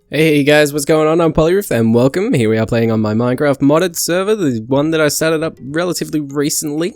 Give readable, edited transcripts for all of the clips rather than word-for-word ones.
Hey guys, what's going on? I'm Polyroof and welcome. Here we are playing on my Minecraft modded server, the one that I started up relatively recently,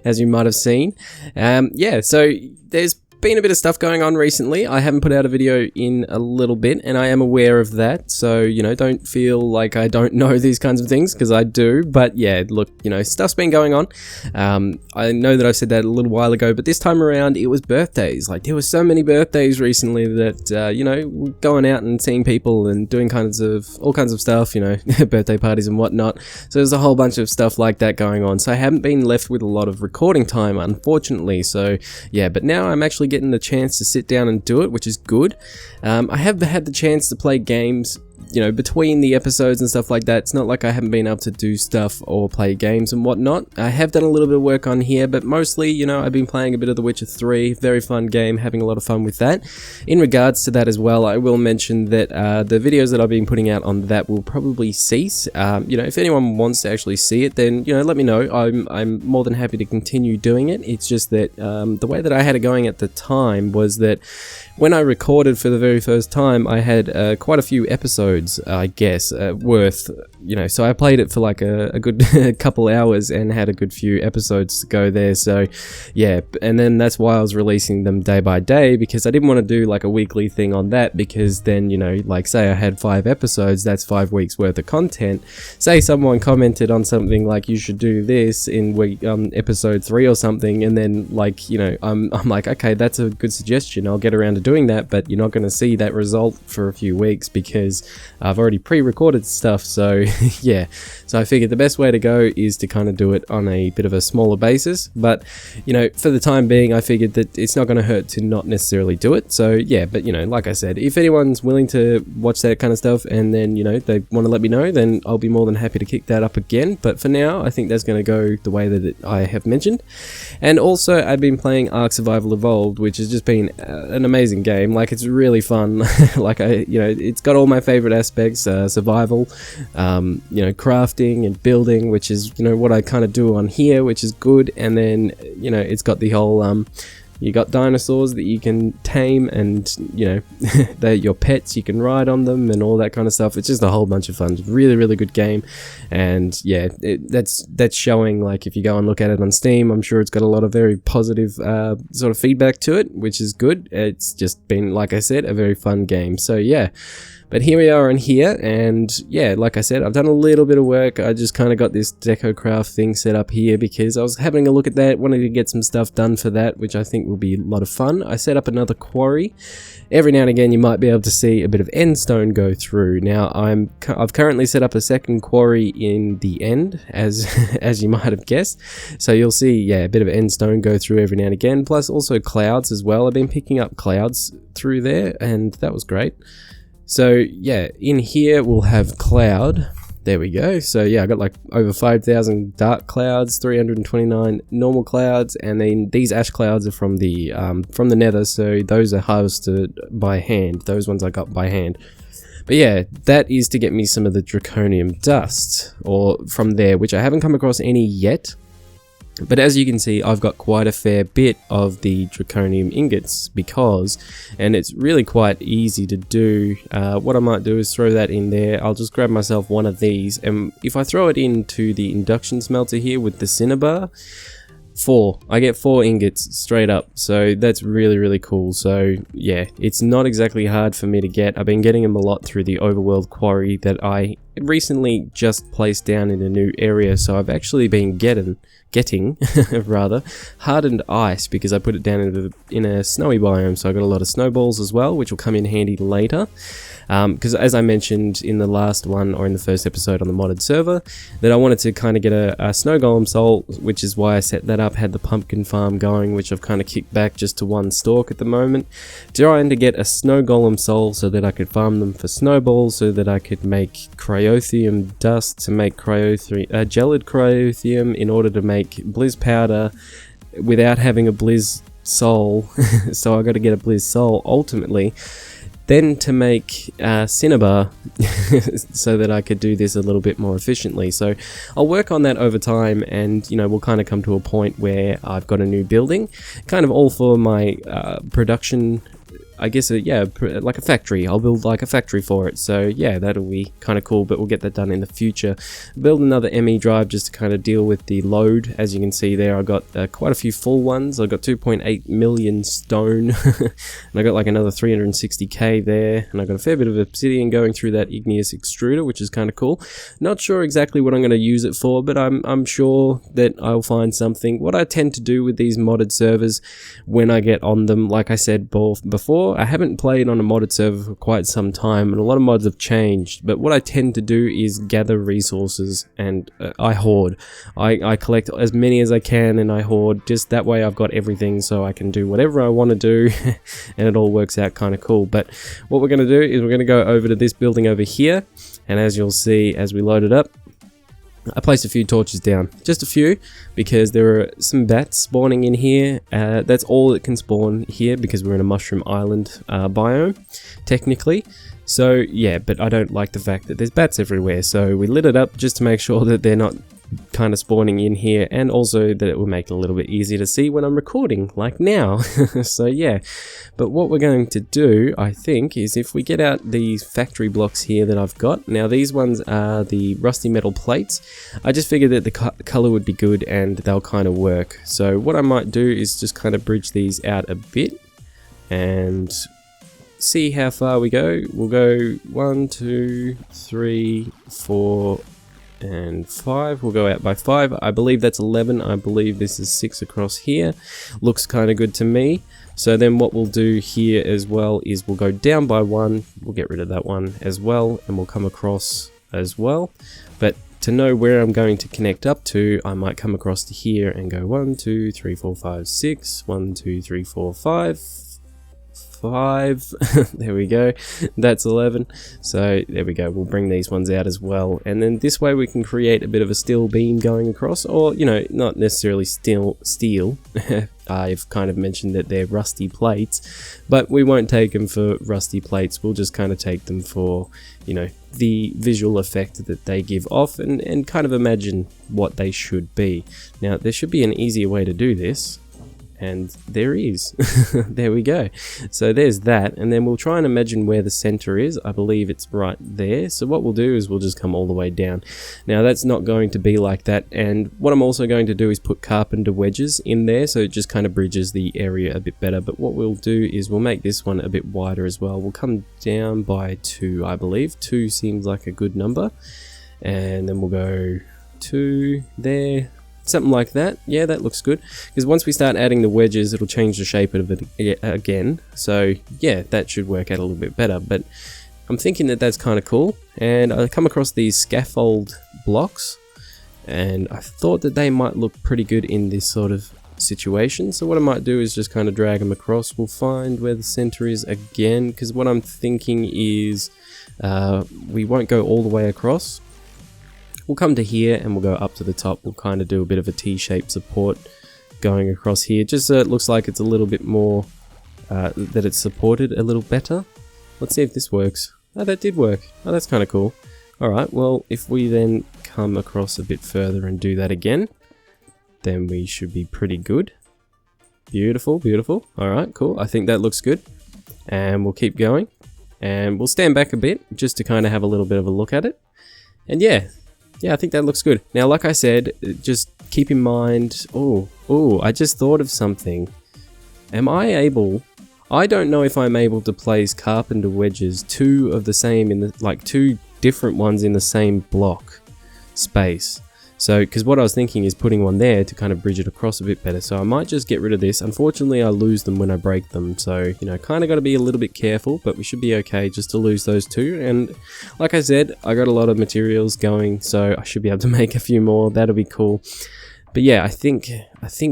as you might have seen. Yeah, so there's been a bit of stuff going on recently. I haven't put out a video in a little bit and I am aware of that, so you know, don't feel like I don't know these kinds of things, because I do. But yeah, look, you know, stuff's been going on. I know that I said that a little while ago, but this time around it was birthdays. Like, there were so many birthdays recently that you know, going out and seeing people and doing all kinds of stuff, you know, birthday parties and whatnot. So there's a whole bunch of stuff like that going on, so I haven't been left with a lot of recording time, unfortunately. So yeah, but now I'm actually getting the chance to sit down and do it, which is good. I have had the chance to play games, you know, between the episodes and stuff like that. It's not like I haven't been able to do stuff or play games and whatnot. I have done a little bit of work on here, but mostly, you know, I've been playing a bit of The Witcher 3, very fun game, having a lot of fun with that. In regards to that as well, I will mention that the videos that I've been putting out on that will probably cease. You know, if anyone wants to actually see it, then, you know, let me know. I'm more than happy to continue doing it. It's just that the way that I had it going at the time was that when I recorded for the very first time, I had quite a few episodes, I guess, worth, you know, so I played it for like a good couple hours and had a good few episodes to go there. So yeah, and then that's why I was releasing them day by day, because I didn't want to do like a weekly thing on that, because then, you know, like say I had 5 episodes, that's 5 weeks worth of content. Say someone commented on something like, you should do this in week episode 3 or something, and then, like, you know, I'm like, okay, that's a good suggestion, I'll get around to doing that, but you're not going to see that result for a few weeks because I've already pre-recorded stuff. So yeah, so I figured the best way to go is to kind of do it on a bit of a smaller basis. But you know, for the time being, I figured that it's not going to hurt to not necessarily do it. So yeah, but you know, like I said, if anyone's willing to watch that kind of stuff and then, you know, they want to let me know, then I'll be more than happy to kick that up again. But for now, I think that's going to go the way that I have mentioned. And also, I've been playing Ark Survival Evolved, which has just been an amazing game. Like, it's really fun. Like, you know, it's got all my favorite aspects, survival, you know, crafting and building, which is, you know, what I kind of do on here, which is good. And then, you know, it's got the whole you got dinosaurs that you can tame, and you know, they're your pets, you can ride on them and all that kind of stuff. It's just a whole bunch of fun. Really, really good game. And yeah, that's showing. Like, if you go and look at it on Steam, I'm sure it's got a lot of very positive sort of feedback to it, which is good. It's just been, like I said, a very fun game. So yeah. But here we are in here, and yeah, like I said, I've done a little bit of work. I just kind of got this DecoCraft thing set up here because I was having a look at that, wanted to get some stuff done for that, which I think will be a lot of fun. I set up another quarry. Every now and again, you might be able to see a bit of endstone go through. Now, I've currently set up a second quarry in the end, as you might have guessed. So you'll see, yeah, a bit of endstone go through every now and again, plus also clouds as well. I've been picking up clouds through there, and that was great. So yeah, in here we'll have cloud. There we go. So yeah, I got like over 5,000 dark clouds, 329 normal clouds, and then these ash clouds are from the nether, so those are harvested by hand. Those ones I got by hand. But yeah, that is to get me some of the draconium dust, or from there, which I haven't come across any yet. But as you can see, I've got quite a fair bit of the draconium ingots and it's really quite easy to do. What I might do is throw that in there. I'll just grab myself one of these, and if I throw it into the induction smelter here with the cinnabar, I get 4 ingots straight up, so that's really, really cool. So yeah, it's not exactly hard for me to get. I've been getting them a lot through the overworld quarry that I recently just placed down in a new area. So I've actually been getting rather hardened ice, because I put it down in a snowy biome, so I got a lot of snowballs as well, which will come in handy later. Because as I mentioned in the last one, or in the first episode on the modded server, that I wanted to kind of get a snow golem soul, which is why I set that up, had the pumpkin farm going, which I've kind of kicked back just to 1 stalk at the moment, trying to get a snow golem soul so that I could farm them for snowballs, so that I could make cryothium dust to make gelid cryothium in order to make blizz powder without having a blizz soul. So I got to get a blizz soul ultimately, then to make cinnabar so that I could do this a little bit more efficiently. So I'll work on that over time, and you know, we'll kind of come to a point where I've got a new building, kind of all for my production I guess, yeah, like a factory. I'll build like a factory for it. So yeah, that'll be kind of cool, but we'll get that done in the future. Build another ME drive just to kind of deal with the load. As you can see there, I got quite a few full ones. I got 2.8 million stone, and I got like another 360k there, and I got a fair bit of obsidian going through that igneous extruder, which is kind of cool. Not sure exactly what I'm going to use it for, but I'm sure that I'll find something. What I tend to do with these modded servers when I get on them, like I said before, I haven't played on a modded server for quite some time, and a lot of mods have changed, but what I tend to do is gather resources, and I hoard. I collect as many as I can, and I hoard. Just that way I've got everything, so I can do whatever I want to do, and it all works out kind of cool. But what we're going to do is we're going to go over to this building over here, and as you'll see as we load it up, I placed a few torches down, just a few, because there are some bats spawning in here. That's all that can spawn here because we're in a mushroom island biome, technically. So yeah, but I don't like the fact that there's bats everywhere, so we lit it up just to make sure that they're not kind of spawning in here, and also that it will make it a little bit easier to see when I'm recording, like now. So yeah, but what we're going to do, I think, is if we get out these factory blocks here that I've got. Now these ones are the rusty metal plates. I just figured that the color would be good and they'll kind of work. So what I might do is just kind of bridge these out a bit and see how far we go. We'll go 1, 2, 3, 4, and 5. We'll go out by 5. I believe that's 11. I believe this is 6 across here. Looks kind of good to me. So then what we'll do here as well is we'll go down by 1. We'll get rid of that one as well, and we'll come across as well. But to know where I'm going to connect up to, I might come across to here and go 1, 2, 3, 4, 5, 6. 1, 2, 3, 4, 5. 5. There we go. That's 11. So there we go. We'll bring these ones out as well, and then this way we can create a bit of a steel beam going across, or you know, not necessarily steel. I've kind of mentioned that they're rusty plates, but we won't take them for rusty plates. We'll just kind of take them for, you know, the visual effect that they give off, and kind of imagine what they should be. Now there should be an easier way to do this, and there is. There we go. So there's that, and then we'll try and imagine where the center is. I believe it's right there. So what we'll do is we'll just come all the way down. Now that's not going to be like that, and what I'm also going to do is put carpenter wedges in there, so it just kind of bridges the area a bit better. But what we'll do is we'll make this one a bit wider as well. We'll come down by 2, I believe. 2 seems like a good number, and then we'll go 2 there. Something like that. Yeah, that looks good. Because once we start adding the wedges, it'll change the shape of it again. So yeah, that should work out a little bit better. But I'm thinking that that's kind of cool. And I come across these scaffold blocks, and I thought that they might look pretty good in this sort of situation. So what I might do is just kind of drag them across. We'll find where the center is again, because what I'm thinking is we won't go all the way across. We'll come to here and we'll go up to the top. We'll kind of do a bit of a T-shaped support going across here, just so it looks like it's a little bit more, that it's supported a little better. Let's see if this works. Oh, that did work. Oh, that's kind of cool. Alright, well, if we then come across a bit further and do that again, then we should be pretty good. Beautiful, beautiful. Alright, cool. I think that looks good. And we'll keep going. And we'll stand back a bit just to kind of have a little bit of a look at it. And yeah, I think that looks good. Now, like I said, just keep in mind... Oh, I just thought of something. Am I able... I don't know if I'm able to place carpenter wedges, 2 of the same in the... like 2 different ones in the same block space. So, because what I was thinking is putting one there to kind of bridge it across a bit better. So I might just get rid of this. Unfortunately, I lose them when I break them. So, you know, kind of got to be a little bit careful, but we should be okay just to lose those 2. And like I said, I got a lot of materials going, so I should be able to make a few more. That'll be cool. But yeah, I think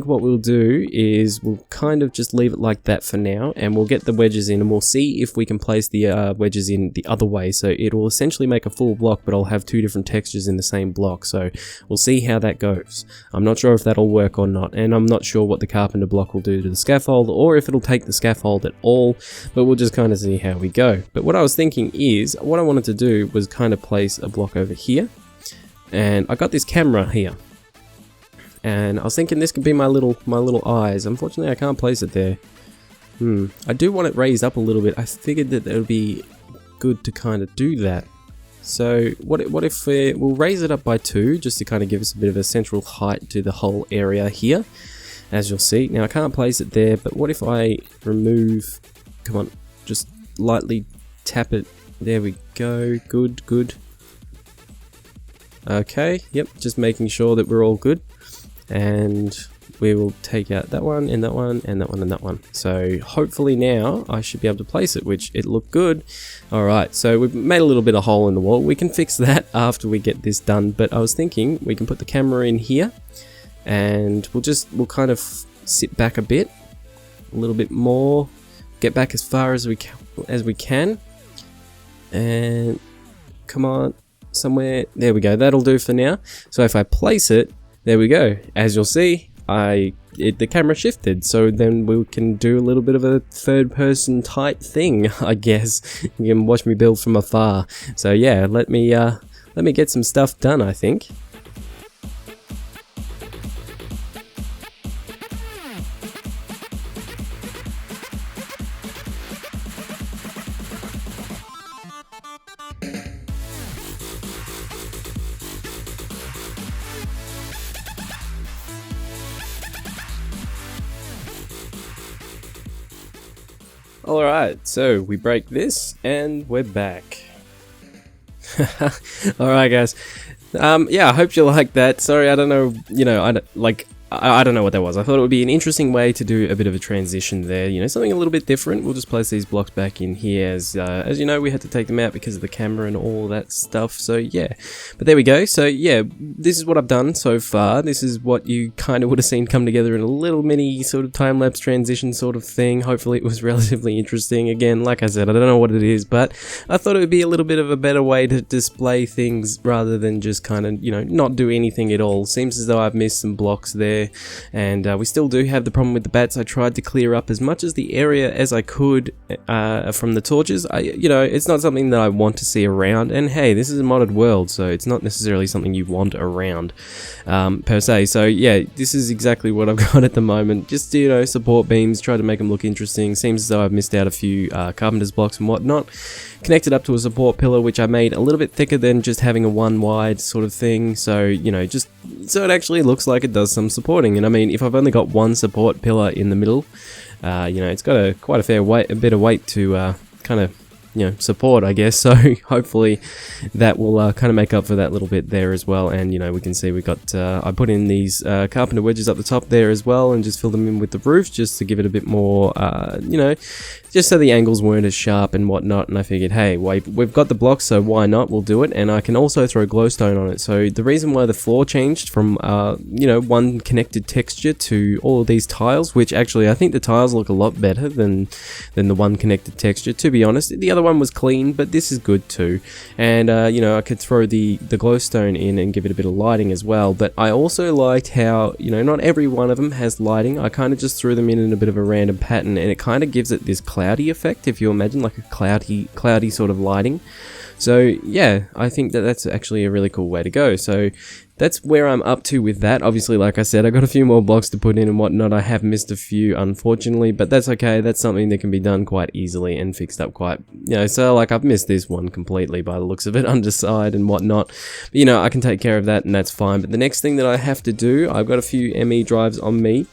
what we'll do is we'll kind of just leave it like that for now, and we'll get the wedges in, and we'll see if we can place the wedges in the other way. So it'll essentially make a full block, but I'll have 2 different textures in the same block. So we'll see how that goes. I'm not sure if that'll work or not, and I'm not sure what the carpenter block will do to the scaffold, or if it'll take the scaffold at all, but we'll just kind of see how we go. But what I was thinking is, what I wanted to do was kind of place a block over here, and I got this camera here. And I was thinking this could be my little eyes. Unfortunately, I can't place it there. I do want it raised up a little bit. I figured that it would be good to kind of do that. So what if we'll raise it up by 2 just to kind of give us a bit of a central height to the whole area here, as you'll see. Now I can't place it there, but what if I remove, come on, just lightly tap it. There we go. Good. Okay, yep, just making sure that we're all good. And we will take out that one and that one and that one and that one. So hopefully now I should be able to place it, which it looked good. Alright, so we've made a little bit of hole in the wall. We can fix that after we get this done, but I was thinking we can put the camera in here and we'll kind of sit back a bit, a little bit more, get back as far as we can, and come on, somewhere, there we go, that'll do for now. So if I place it, there we go, as you'll see, the camera shifted, so then we can do a little bit of a third person type thing, I guess. You can watch me build from afar. So yeah, let me get some stuff done, I think. Alright, so we break this and we're back. Alright guys, yeah, I hope you like that. Sorry, I don't know, I don't know what that was. I thought it would be an interesting way to do a bit of a transition there, something a little bit different. We'll just place these blocks back in here as you know, we had to take them out because of the camera and all that stuff, so yeah. But there we go, so yeah, this is what I've done so far. This is what you kind of would have seen come together in a little mini sort of time-lapse transition sort of thing. Hopefully it was relatively interesting. Again, like I said, I don't know what it is, but I thought it would be a little bit of a better way to display things rather than just kind of, not do anything at all. Seems as though I've missed some blocks there. And we still do have the problem with the bats. I tried to clear up as much as the area as I could from the torches. It's not something that I want to see around, and hey, this is a modded world, so it's not necessarily something you want around per se. So yeah, this is exactly what I've got at the moment. Just support beams, try to make them look interesting. Seems as though I've missed out a few carpenter's blocks and whatnot. Connected up to a support pillar, which I made a little bit thicker than just having a one wide sort of thing, so just so it actually looks like it does some supporting. And I mean, if I've only got one support pillar in the middle, it's got quite a bit of weight to kind of support, I guess. So hopefully that will kind of make up for that little bit there as well. And we can see we got I put in these carpenter wedges up the top there as well, and just fill them in with the roof just to give it a bit more just so the angles weren't as sharp and whatnot. And I figured, hey, we've got the blocks, so why not? We'll do it. And I can also throw glowstone on it. So the reason why the floor changed from one connected texture to all of these tiles, which actually I think the tiles look a lot better than the one connected texture, to be honest. The other one was clean, but this is good too. And I could throw the glowstone in and give it a bit of lighting as well. But I also liked how not every one of them has lighting. I kind of just threw them in a bit of a random pattern, and it kind of gives it this cloudy effect, if you imagine, like a cloudy sort of lighting. So yeah, I think that's actually a really cool way to go. So that's where I'm up to with that. Obviously, like I said, I got a few more blocks to put in and whatnot. I have missed a few, unfortunately, but that's okay. That's something that can be done quite easily and fixed up quite, so like I've missed this one completely by the looks of it, underside and whatnot. But, I can take care of that and that's fine. But the next thing that I have to do, I've got a few ME drives on me.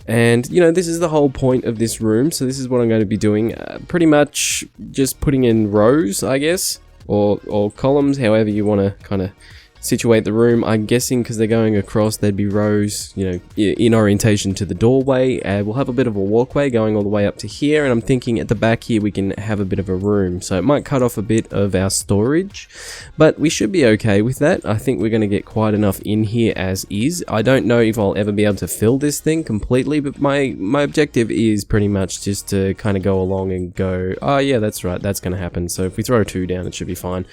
And, this is the whole point of this room, so this is what I'm going to be doing. Pretty much just putting in rows, I guess, or columns, however you want to kind of situate the room. I'm guessing because they're going across, there'd be rows, in orientation to the doorway. We'll have a bit of a walkway going all the way up to here, and I'm thinking at the back here we can have a bit of a room. So it might cut off a bit of our storage, but we should be okay with that. I think we're going to get quite enough in here as is. I don't know if I'll ever be able to fill this thing completely, but my objective is pretty much just to kind of go along and go, oh yeah, that's right, that's going to happen. So if we throw 2 down, it should be fine.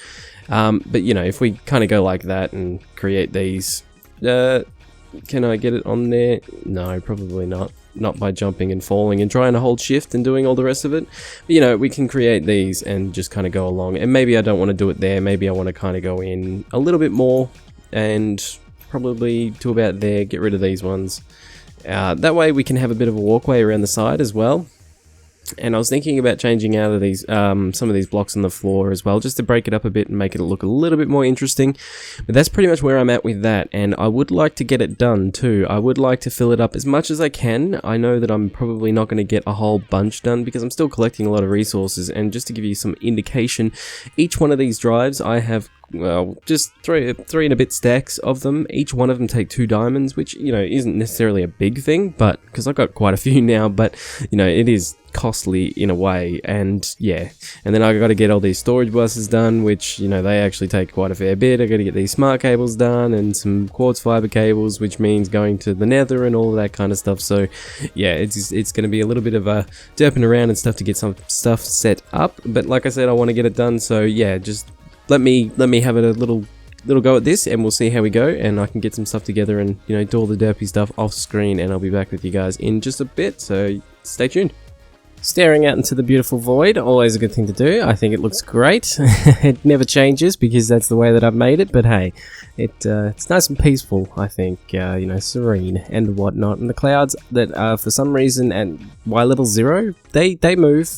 But if we kind of go like that and create these, can I get it on there? No, probably not. Not by jumping and falling and trying to hold shift and doing all the rest of it. But, we can create these and just kind of go along. And maybe I don't want to do it there. Maybe I want to kind of go in a little bit more and probably to about there, get rid of these ones. That way we can have a bit of a walkway around the side as well. And I was thinking about changing out of these some of these blocks on the floor as well, just to break it up a bit and make it look a little bit more interesting. But that's pretty much where I'm at with that, and I would like to get it done too. I would like to fill it up as much as I can. I know that I'm probably not going to get a whole bunch done because I'm still collecting a lot of resources, and just to give you some indication, each one of these drives I have, well, just three and a bit stacks of them. Each one of them take 2 diamonds, which, you know, isn't necessarily a big thing, but because I've got quite a few now, but, you know, it is costly in a way. And yeah, and then I got to get all these storage buses done, which, you know, they actually take quite a fair bit. I got to get these smart cables done and some quartz fiber cables, which means going to the nether and all of that kind of stuff. So yeah, it's going to be a little bit of a derping around and stuff to get some stuff set up, but like I said, I want to get it done. So yeah, just let me have a little go at this, and we'll see how we go, and I can get some stuff together and, you know, do all the derpy stuff off screen, and I'll be back with you guys in just a bit, so stay tuned. Staring out into the beautiful void, always a good thing to do. I think it looks great. It never changes because that's the way that I've made it, but hey, it's nice and peaceful, I think, you know, serene and whatnot. And the clouds that are, for some reason, at Y level 0, they move.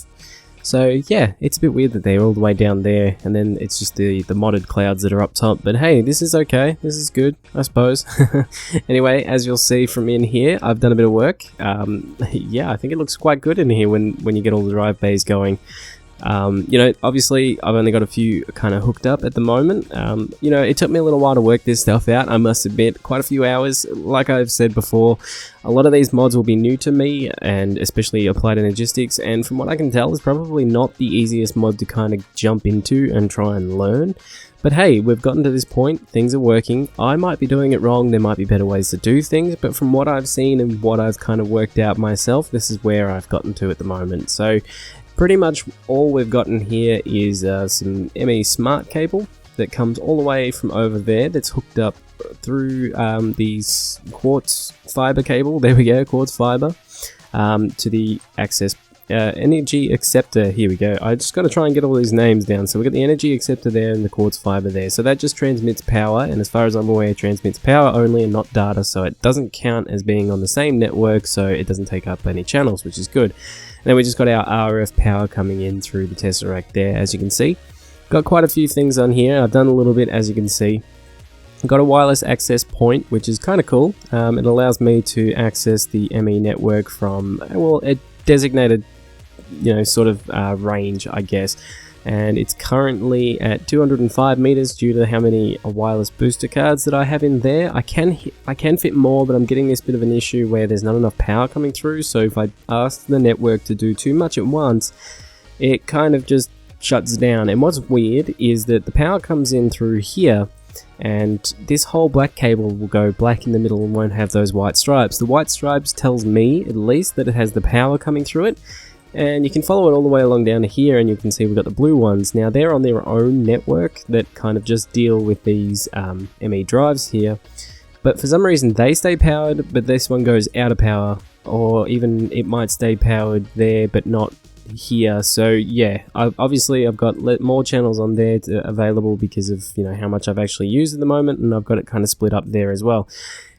So yeah, it's a bit weird that they're all the way down there, and then it's just the modded clouds that are up top. But hey, this is okay. This is good, I suppose. Anyway, as you'll see from in here, I've done a bit of work. Yeah, I think it looks quite good in here when you get all the drive bays going. You know, obviously I've only got a few kind of hooked up at the moment. You know, it took me a little while to work this stuff out, I must admit, quite a few hours. Like I've said before, a lot of these mods will be new to me, and especially applied energistics, and from what I can tell, it's probably not the easiest mod to kind of jump into and try and learn. But hey, we've gotten to this point, things are working. I might be doing it wrong, there might be better ways to do things, but from what I've seen and what I've kind of worked out myself, this is where I've gotten to at the moment. So pretty much all we've gotten here is some ME smart cable that comes all the way from over there, that's hooked up through these quartz fiber cable, there we go, quartz fiber, to the access energy acceptor. Here we go. I just got to try and get all these names down. So we've got the energy acceptor there and the quartz fiber there. So that just transmits power, and as far as I'm aware, it transmits power only and not data, so it doesn't count as being on the same network, so it doesn't take up any channels, which is good. And then we just got our RF power coming in through the tesseract there, as you can see. Got quite a few things on here. I've done a little bit, as you can see. Got a wireless access point, which is kind of cool. It allows me to access the ME network from, well, a designated, you know, sort of range, I guess. And it's currently at 205 meters due to how many wireless booster cards that I have in there. I can fit more, but I'm getting this bit of an issue where there's not enough power coming through. So if I ask the network to do too much at once, it kind of just shuts down. And what's weird is that the power comes in through here, and this whole black cable will go black in the middle and won't have those white stripes. The white stripes tells me, at least, that it has the power coming through it. And you can follow it all the way along down to here, and you can see we've got the blue ones. Now they're on their own network that kind of just deal with these ME drives here. But for some reason they stay powered, but this one goes out of power, or even it might stay powered there but not here. So yeah, obviously I've got more channels on there available because of, you know, how much I've actually used at the moment, and I've got it kind of split up there as well.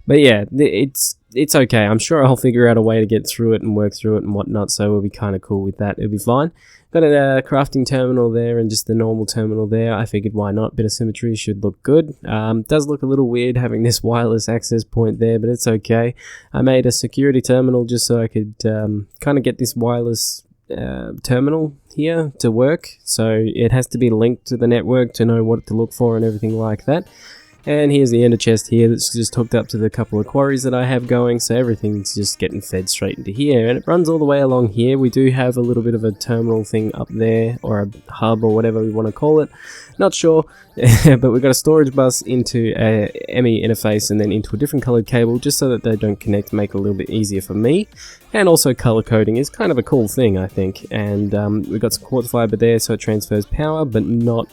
But yeah, it's okay. I'm sure I'll figure out a way to get through it and work through it and whatnot, so we'll be kind of cool with that. It'll be fine. Got a crafting terminal there and just the normal terminal there. I figured why not? Bit of symmetry should look good. Does look a little weird having this wireless access point there, but it's okay. I made a security terminal just so I could kind of get this wireless terminal here to work. So it has to be linked to the network to know what to look for and everything like that. And here's the ender chest here that's just hooked up to the couple of quarries that I have going, so everything's just getting fed straight into here, and it runs all the way along here. We do have a little bit of a terminal thing up there, or a hub, or whatever we want to call it, not sure, but we've got a storage bus into a ME interface and then into a different colored cable, just so that they don't connect, make it a little bit easier for me. And also color coding is kind of a cool thing, I think, and we've got some quartz fiber there, so it transfers power, but not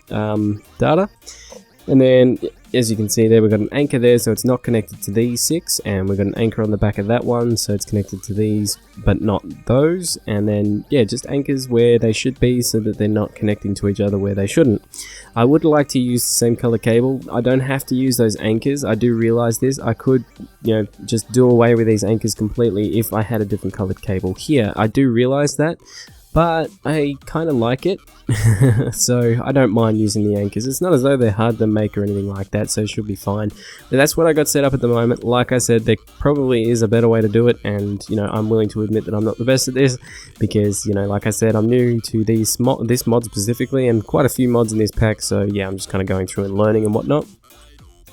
data. And then, as you can see there, we've got an anchor there, so it's not connected to these 6, and we've got an anchor on the back of that one, so it's connected to these, but not those. And then, yeah, just anchors where they should be so that they're not connecting to each other where they shouldn't. I would like to use the same color cable. I don't have to use those anchors. I do realize this. I could, just do away with these anchors completely if I had a different colored cable here. I do realize that, but I kind of like it, so I don't mind using the anchors. It's not as though they're hard to make or anything like that, so it should be fine. But that's what I got set up at the moment. Like I said, there probably is a better way to do it, and I'm willing to admit that I'm not the best at this, because like I said, I'm new to this mod specifically, and quite a few mods in this pack, so yeah, I'm just kind of going through and learning and whatnot.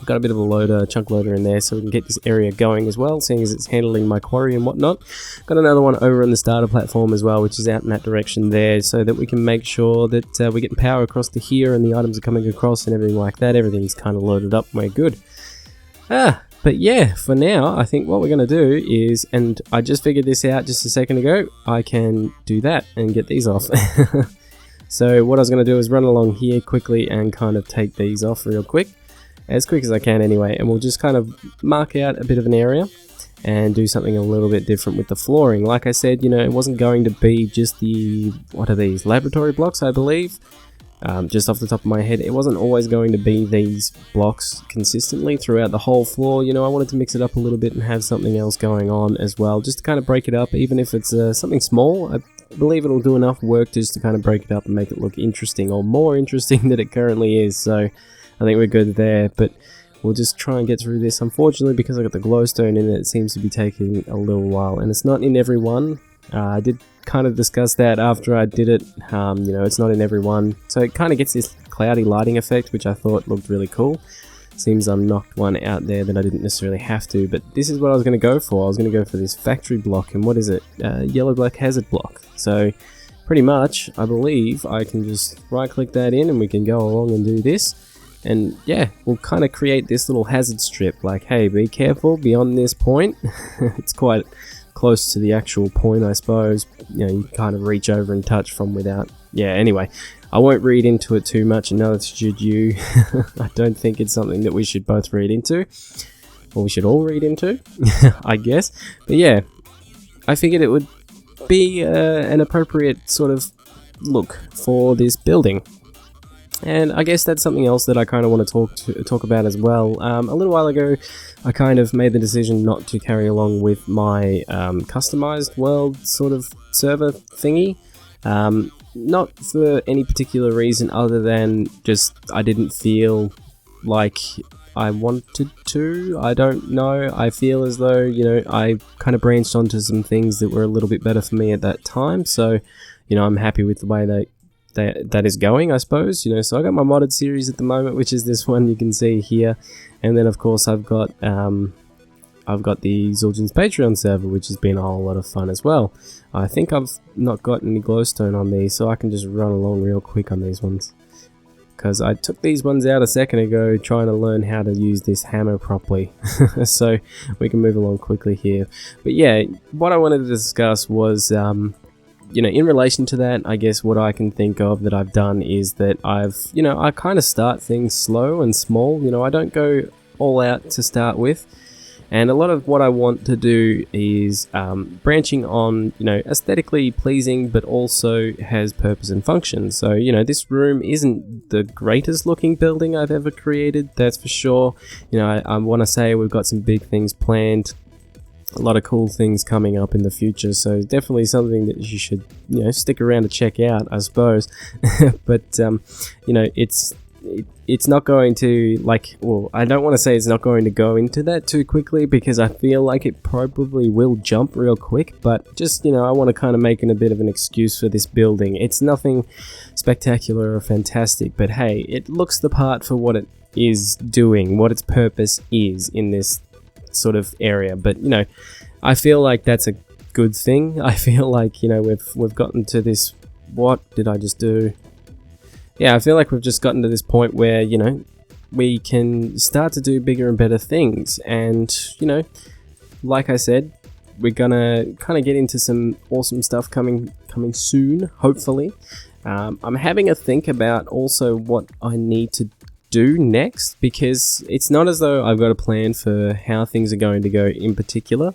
Got a bit of a chunk loader in there so we can get this area going as well, seeing as it's handling my quarry and whatnot. Got another one over on the starter platform as well, which is out in that direction there, so that we can make sure that we're getting power across to here and the items are coming across and everything like that. Everything's kind of loaded up, we're good. But yeah, for now, I think what we're going to do is, and I just figured this out just a second ago, I can do that and get these off. So what I was going to do is run along here quickly and kind of take these off real quick. As quick as I can anyway, and we'll just kind of mark out a bit of an area and do something a little bit different with the flooring. Like I said, it wasn't going to be just the, what are these, laboratory blocks, I believe, just off the top of my head. It wasn't always going to be these blocks consistently throughout the whole floor. I wanted to mix it up a little bit and have something else going on as well, just to kind of break it up, even if it's something small. I believe it'll do enough work just to kind of break it up and make it look interesting, or more interesting than it currently is. So I think we're good there, but we'll just try and get through this. Unfortunately, because I got the glowstone in it, it seems to be taking a little while, and it's not in every one. I did kind of discuss that after I did it. It's not in every one, so it kind of gets this cloudy lighting effect, which I thought looked really cool. Seems I knocked one out there that I didn't necessarily have to, but this is what I was going to go for. I was going to go for this factory block, and what is it? Yellow black hazard block. So pretty much, I believe I can just right click that in and we can go along and do this. And yeah, we'll kind of create this little hazard strip, like, hey, be careful beyond this point. It's quite close to the actual point, I suppose. You kind of reach over and touch from without. Yeah, anyway, I won't read into it too much, and neither should you. I don't think it's something that we should both read into, or we should all read into, I guess. But yeah, I figured it would be an appropriate sort of look for this building. And I guess that's something else that I kind of want to talk about as well. A little while ago, I kind of made the decision not to carry along with my customized world sort of server thingy. Not for any particular reason other than just I didn't feel like I wanted to. I don't know. I feel as though, I kind of branched onto some things that were a little bit better for me at that time. So, I'm happy with the way that is going, I suppose. So I got my modded series at the moment, which is this one you can see here, and then of course I've got the Zul'jin's Patreon server, which has been a whole lot of fun as well. I think I've not got any glowstone on these, so I can just run along real quick on these ones, because I took these ones out a second ago trying to learn how to use this hammer properly. So we can move along quickly here. But yeah, what I wanted to discuss was in relation to that, I guess what I can think of that I've done is that I kind of start things slow and small. I don't go all out to start with. And a lot of what I want to do is branching on, aesthetically pleasing, but also has purpose and function. So, this room isn't the greatest looking building I've ever created, that's for sure. I want to say we've got some big things planned. A lot of cool things coming up in the future, so definitely something that you should stick around to check out, I suppose. But it's not going to I don't want to say it's not going to go into that too quickly, because I feel like it probably will jump real quick, but just I want to kind of make it a bit of an excuse for this building. It's nothing spectacular or fantastic, but hey, it looks the part for what it is doing, what its purpose is in this sort of area. But I feel like that's a good thing. I feel like we've gotten to this. What did I just do? Yeah, I feel like we've just gotten to this point where we can start to do bigger and better things, and like I said, we're gonna kind of get into some awesome stuff coming soon, hopefully. I'm having a think about also what I need to do next, because it's not as though I've got a plan for how things are going to go in particular.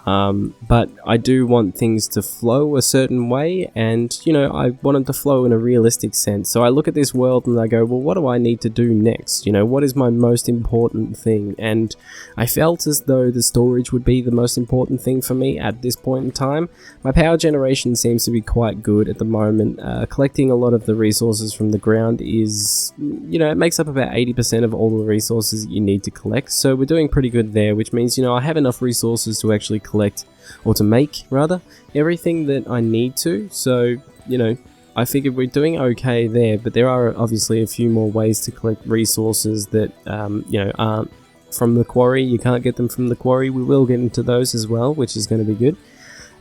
But I do want things to flow a certain way, and you know, I want them to flow in a realistic sense. So I look at this world and I go, well, what do I need to do next? You know, what is my most important thing? And I felt as though the storage would be the most important thing for me at this point in time. My power generation seems to be quite good at the moment. Collecting a lot of the resources from the ground is, you know, it makes up about 80% of all the resources that you need to collect. So we're doing pretty good there, which means, you know, I have enough resources to actually collect, or to make rather, everything that I need to. So, you know, I figured we're doing okay there, but there are obviously a few more ways to collect resources that, you know, aren't from the quarry. You can't get them from the quarry. We will get into those as well, which is going to be good.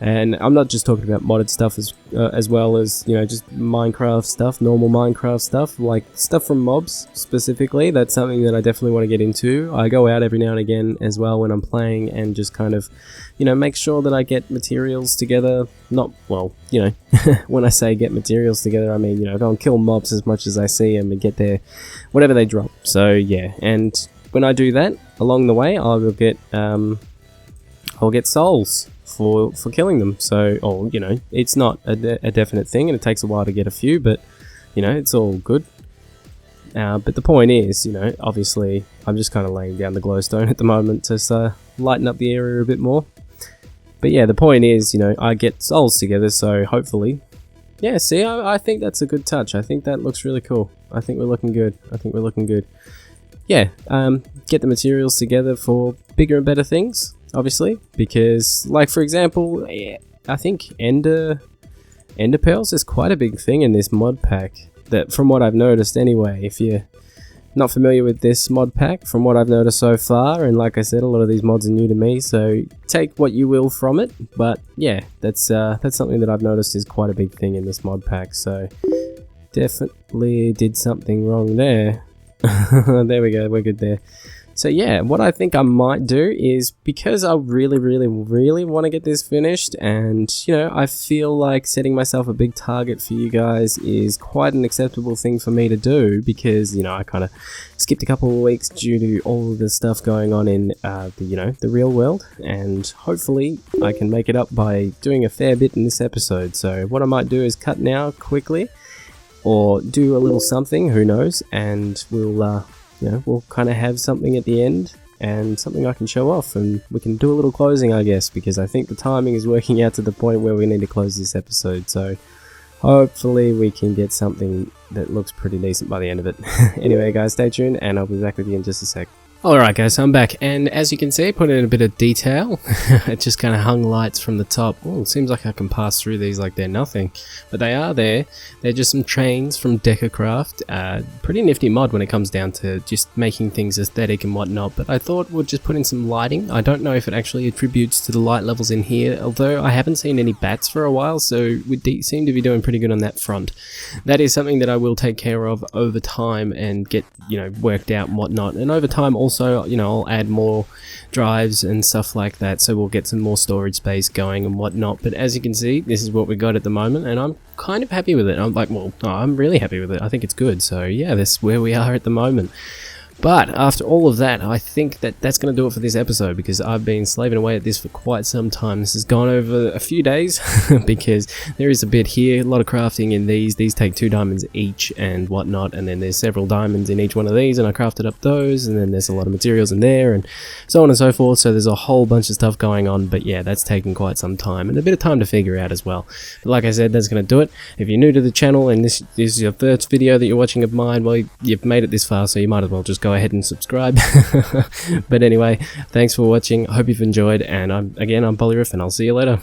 And I'm not just talking about modded stuff as well as, you know, just Minecraft stuff, normal Minecraft stuff, like stuff from mobs specifically. That's something that I definitely want to get into. I go out every now and again as well when I'm playing and just kind of, you know, make sure that I get materials together. Not, well, you know, when I say get materials together, I mean, you know, go and kill mobs as much as I see them and get their, whatever they drop. So yeah, and when I do that, along the way, I will get, I'll get souls for killing them. So, or, you know, it's not a definite thing, and it takes a while to get a few, but, you know, it's all good. But the point is, you know, obviously, I'm just kind of laying down the glowstone at the moment to lighten up the area a bit more. But yeah, the point is, you know, I get souls together, so hopefully, yeah, see, I think that's a good touch. I think that looks really cool. I think we're looking good. I think we're looking good. Yeah, get the materials together for bigger and better things, obviously, because, like, for example, I think Ender Pearls is quite a big thing in this mod pack, that from what I've noticed anyway. If you're not familiar with this mod pack, from what I've noticed so far, and like I said, a lot of these mods are new to me, so take what you will from it, but yeah, that's something that I've noticed is quite a big thing in this mod pack, so definitely did something wrong there. There we go, we're good there. So yeah, what I think I might do is, because I really want to get this finished, and, you know, I feel like setting myself a big target for you guys is quite an acceptable thing for me to do, because, you know, I kind of skipped a couple of weeks due to all of the stuff going on in, the real world, and hopefully I can make it up by doing a fair bit in this episode. So what I might do is cut now quickly, or do a little something, who knows, and we'll we'll kind of have something at the end, and something I can show off, and we can do a little closing, I guess, because I think the timing is working out to the point where we need to close this episode, so hopefully we can get something that looks pretty decent by the end of it. Anyway guys, stay tuned, and I'll be back with you in just a sec. Alright guys, so I'm back, and as you can see, I put in a bit of detail. It just kind of hung lights from the top. Oh, it seems like I can pass through these like they're nothing, but they are there. They're just some chains from Decacraft. Pretty nifty mod when it comes down to just making things aesthetic and whatnot, but I thought we'd just put in some lighting. I don't know if it actually attributes to the light levels in here, although I haven't seen any bats for a while, so we seem to be doing pretty good on that front. That is something that I will take care of over time and get, you know, worked out and whatnot, and over time also, you know, I'll add more drives and stuff like that, so we'll get some more storage space going and whatnot. But as you can see, this is what we got at the moment, and I'm kind of happy with it. I'm like, well, no, I'm really happy with it. I think it's good. So yeah, that's where we are at the moment. But after all of that, I think that that's going to do it for this episode, because I've been slaving away at this for quite some time. This has gone over a few days because there is a bit here, a lot of crafting in these. These take 2 diamonds each and whatnot, and then there's several diamonds in each one of these, and I crafted up those, and then there's a lot of materials in there, and so on and so forth. So there's a whole bunch of stuff going on, but yeah, that's taken quite some time, and a bit of time to figure out as well. But like I said, that's going to do it. If you're new to the channel and this is your first video that you're watching of mine, well, you've made it this far, so you might as well just go ahead and subscribe. But anyway, thanks for watching. I hope you've enjoyed, and I'm Polyrif, and I'll see you later.